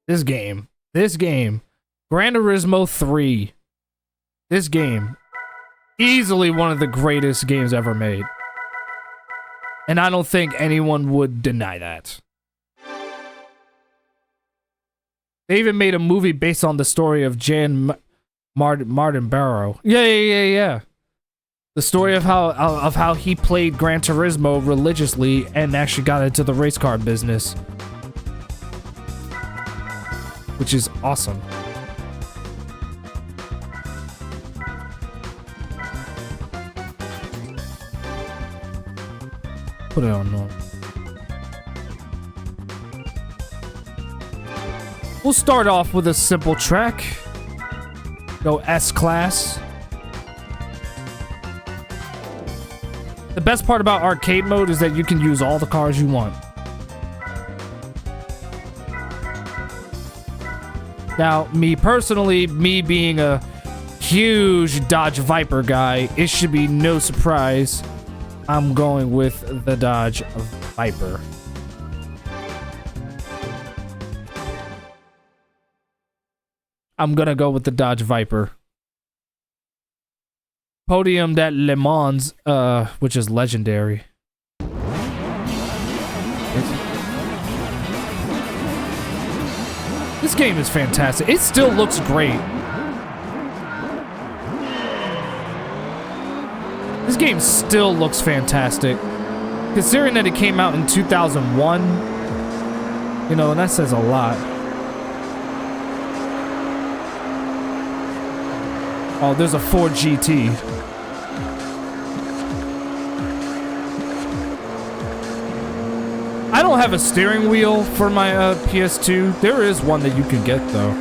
This game. Gran Turismo 3. This game. Easily one of the greatest games ever made. And I don't think anyone would deny that. They even made a movie based on the story of Martin Barrow. Yeah. The story of how he played Gran Turismo religiously and actually got into the race car business. Which is awesome. Put it on normal. We'll start off with a simple track. Go S-Class. The best part about arcade mode is that you can use all the cars you want. Now, me personally, me being a huge Dodge Viper guy, it should be no surprise I'm going with the Dodge Viper. I'm gonna go with the Dodge Viper. Podiumed at Le Mans, which is legendary. This game is fantastic. It still looks great. This game still looks fantastic. Considering that it came out in 2001, you know, and that says a lot. Oh, there's a Ford GT. I don't have a steering wheel for my PS2. There is one that you can get, though.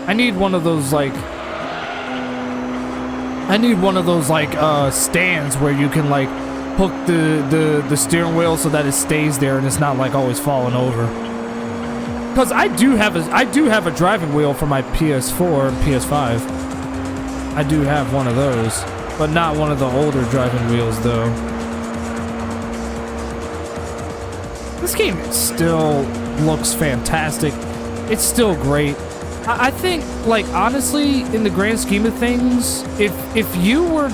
I need one of those, like... stands where you can, like, hook the steering wheel so that it stays there and it's not, like, always falling over. Because I do have a driving wheel for my PS4 and PS5. I do have one of those, but not one of the older driving wheels, though. This game still looks fantastic. It's still great. I think, like, honestly, in the grand scheme of things, if you're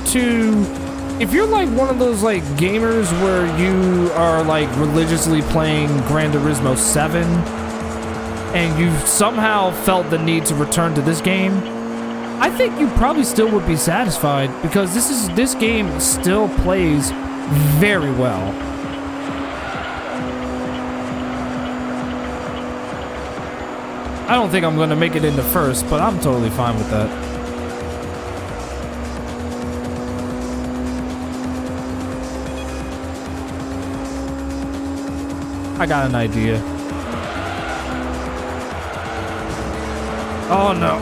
like one of those, like, gamers where you are, like, religiously playing Gran Turismo 7 and you somehow felt the need to return to this game, I think you probably still would be satisfied because this game still plays very well. I don't think I'm going to make it into first, but I'm totally fine with that. I got an idea. Oh no.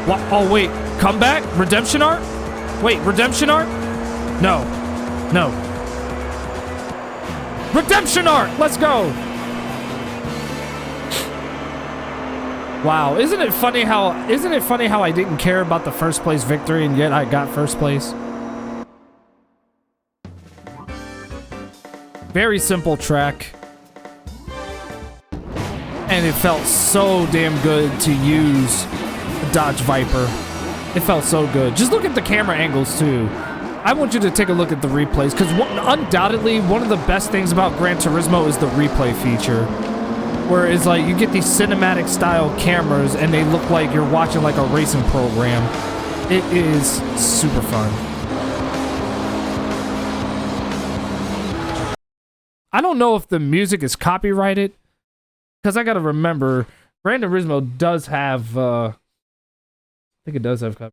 What? Oh wait. Comeback? Redemption arc? Wait, redemption arc? No. No. Redemption arc! Let's go! Wow, isn't it funny how I didn't care about the first place victory and yet I got first place? Very simple track. And it felt so damn good to use the Dodge Viper. It felt so good. Just look at the camera angles too. I want you to take a look at the replays because undoubtedly one of the best things about Gran Turismo is the replay feature. Where it's like you get these cinematic style cameras and they look like you're watching like a racing program. It is super fun. I don't know if the music is copyrighted because I gotta remember Gran Turismo does have I think it does have copyright.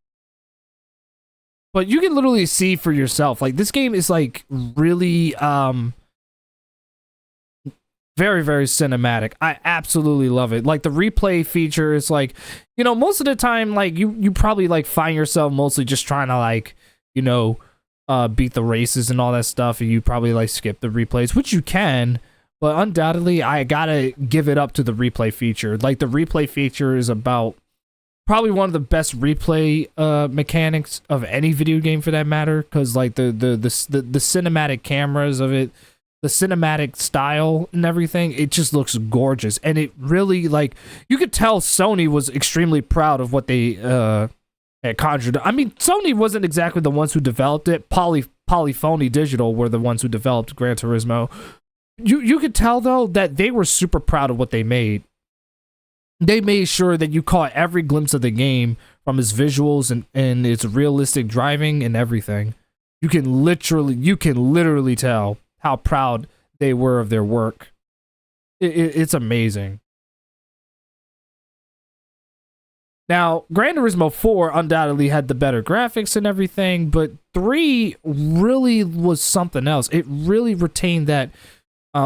But you can literally see for yourself. Like this game is like really very, very cinematic. I absolutely love it. Like the replay feature is like, you know, most of the time, like you probably like find yourself mostly just trying to like, you know, beat the races and all that stuff. And you probably like skip the replays, which you can, but undoubtedly I gotta give it up to the replay feature. Like the replay feature is about probably one of the best replay mechanics of any video game for that matter. Cause like the cinematic cameras of it, the cinematic style and everything, it just looks gorgeous. And it really, like, you could tell Sony was extremely proud of what they had conjured. I mean, Sony wasn't exactly the ones who developed it. Polyphony Digital were the ones who developed Gran Turismo. You could tell, though, that they were super proud of what they made. They made sure that you caught every glimpse of the game, from its visuals and its realistic driving and everything. You can literally tell how proud they were of their work. It's amazing. Now, Gran Turismo 4 undoubtedly had the better graphics and everything, but 3 really was something else. It really retained that.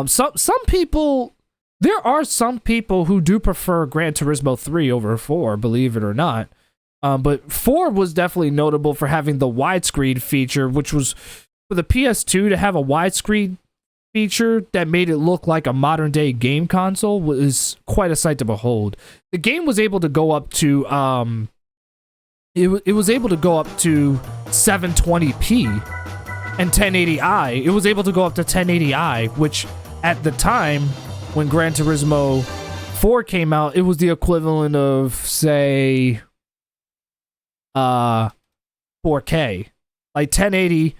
Some people, there are some people who do prefer Gran Turismo 3 over 4, believe it or not. But 4 was definitely notable for having the widescreen feature, which was for the PS2 to have a widescreen feature that made it look like a modern day game console was quite a sight to behold. The game was able to go up to it was able to go up to 720p and 1080i. It was able to go up to 1080i, which at the time when Gran Turismo 4 came out, it was the equivalent of, say, 4K. Like 1080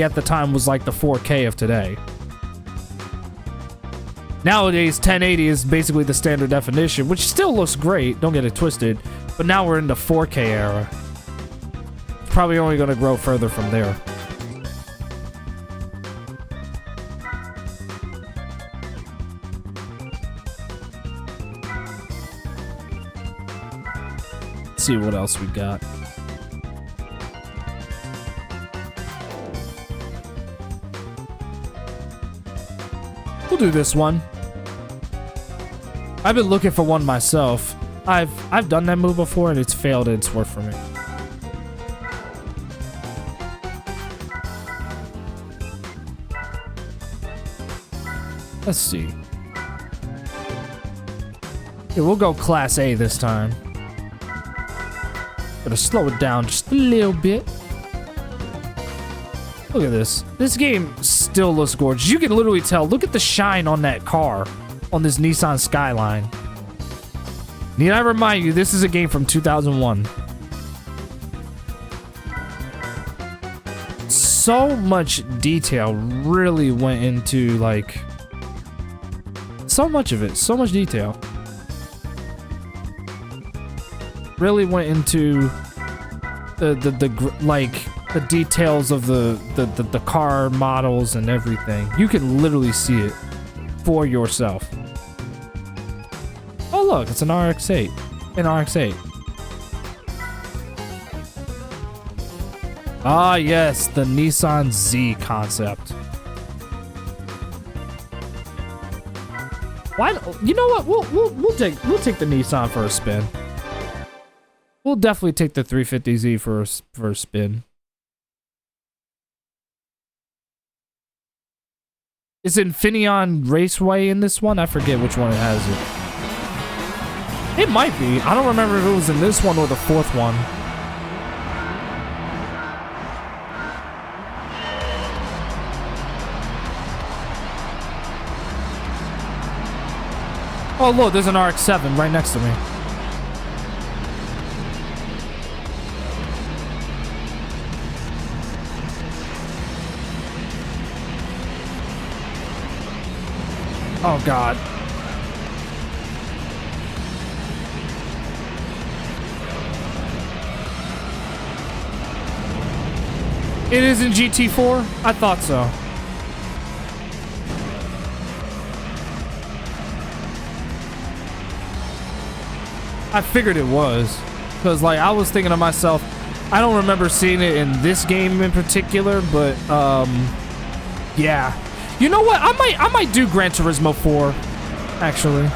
at the time was like the 4K of today. Nowadays, 1080 is basically the standard definition, which still looks great, don't get it twisted, but now we're in the 4K era. It's probably only going to grow further from there. Let's see what else we got. We'll do this one. I've been looking for one myself. I've done that move before and it's failed and it's worked for me. Let's see. Yeah, we'll go Class A this time. Gotta slow it down just a little bit. Look at this. This game still looks gorgeous. You can literally tell. Look at the shine on that car, on this Nissan Skyline. Need I remind you, this is a game from 2001. So much detail really went into, like... So much of it. So much detail. Really went into the details of the car models and everything. You can literally see it for yourself. Oh look, it's an RX-8. An RX-8. Ah yes, the Nissan Z concept. Why? You know what? We'll take the Nissan for a spin. We'll definitely take the 350Z for a spin. Is Infineon Raceway in this one? I forget which one it has it. It might be. I don't remember if it was in this one or the fourth one. Oh look, there's an RX-7 right next to me. Oh god. It is in GT4? I thought so. I figured it was. Because, like, I was thinking to myself, I don't remember seeing it in this game in particular, but, yeah. You know what? I might do Gran Turismo 4, actually.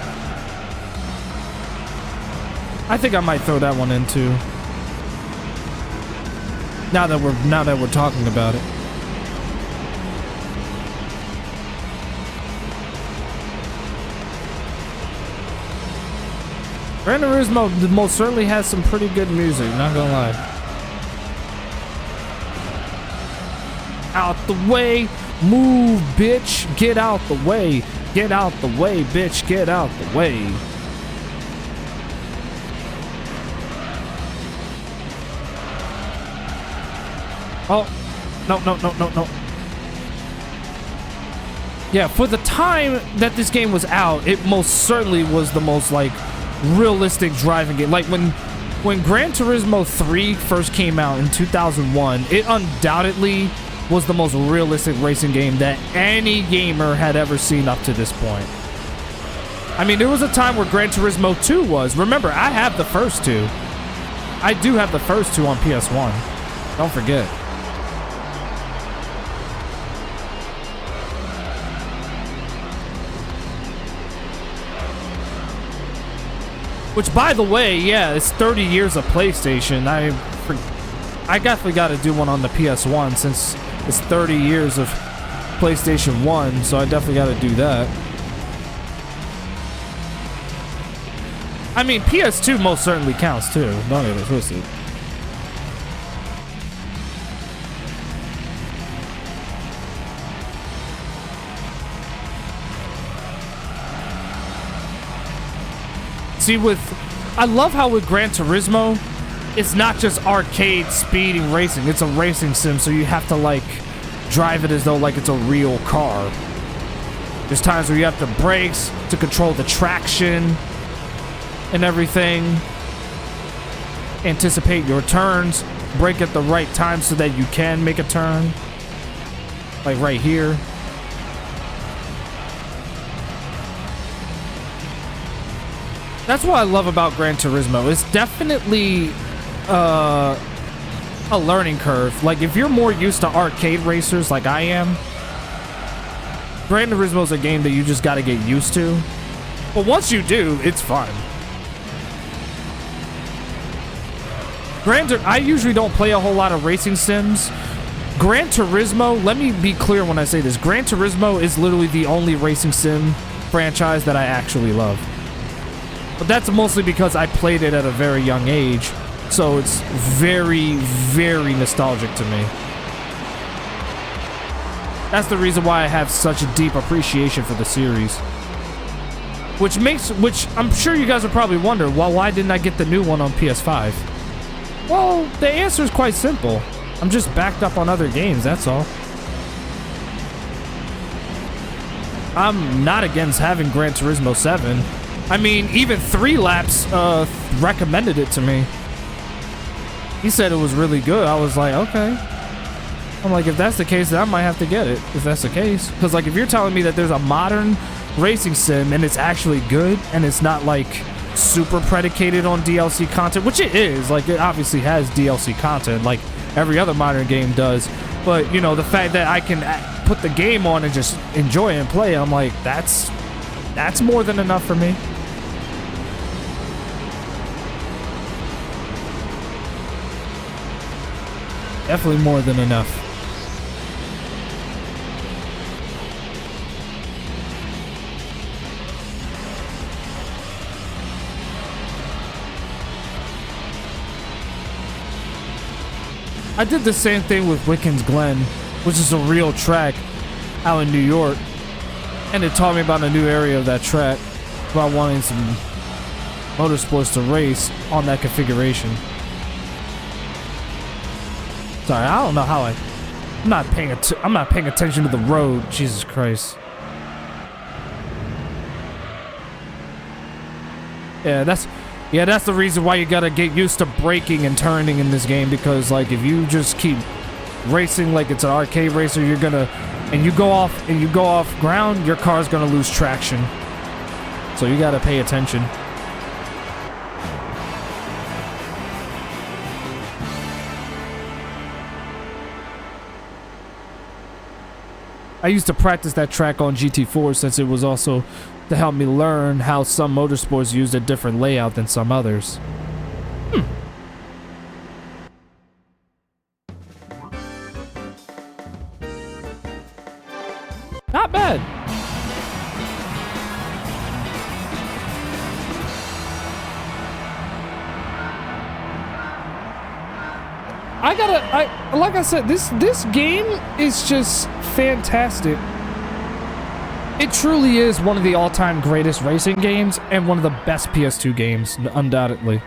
I think I might throw that one in too. Now that we're talking about it. Gran Turismo most certainly has some pretty good music, not gonna lie. Out the way, Move, bitch. Get out the way. Get out the way, bitch. Get out the way. Oh. No, no, no, no, no. Yeah, for the time that this game was out, it most certainly was the most, like, realistic driving game. Like, when Gran Turismo 3 first came out in 2001, it undoubtedly was the most realistic racing game that any gamer had ever seen up to this point. I mean, there was a time where Gran Turismo 2 was. Remember, I have the first two. I do have the first two on PS1. Don't forget. Which, by the way, yeah, it's 30 years of PlayStation. I definitely got to do one on the PS1 since it's 30 years of PlayStation 1, so I definitely got to do that. I mean, PS2 most certainly counts too. Don't get it twisted. See, I love how with Gran Turismo, it's not just arcade speeding racing. It's a racing sim, so you have to, like, drive it as though, like, it's a real car. There's times where you have to brakes to control the traction and everything. Anticipate your turns. Brake at the right time so that you can make a turn. Like right here. That's what I love about Gran Turismo. It's definitely a learning curve. Like, if you're more used to arcade racers like I am, Gran Turismo is a game that you just got to get used to. But once you do, it's fun. I usually don't play a whole lot of racing sims. Gran Turismo, let me be clear when I say this. Gran Turismo is literally the only racing sim franchise that I actually love. But that's mostly because I played it at a very young age, so it's very, very nostalgic to me. That's the reason why I have such a deep appreciation for the series. Which I'm sure you guys would probably wonder, well, why didn't I get the new one on PS5? Well, the answer is quite simple. I'm just backed up on other games, that's all. I'm not against having Gran Turismo 7. I mean, even 3 Laps recommended it to me. He said it was really good. I was like, okay. I'm like, if that's the case, then I might have to get it, if that's the case. Because, like, if you're telling me that there's a modern racing sim and it's actually good and it's not, like, super predicated on DLC content, which it is. Like, it obviously has DLC content, like every other modern game does. But, you know, the fact that I can put the game on and just enjoy it and play, I'm like, that's more than enough for me. Definitely more than enough. I did the same thing with Wickens Glen, which is a real track out in New York. And it taught me about a new area of that track, about wanting some motorsports to race on that configuration. Sorry, I don't know how I'm not paying attention to the road. Jesus Christ. Yeah, that's the reason why you gotta get used to braking and turning in this game, because like if you just keep racing like it's an arcade racer, you're gonna you go off ground, your car's gonna lose traction. So you gotta pay attention. I used to practice that track on GT4 since it was also to help me learn how some motorsports used a different layout than some others. Not bad. like I said, this game is just fantastic. It truly is one of the all-time greatest racing games and one of the best PS2 games, undoubtedly.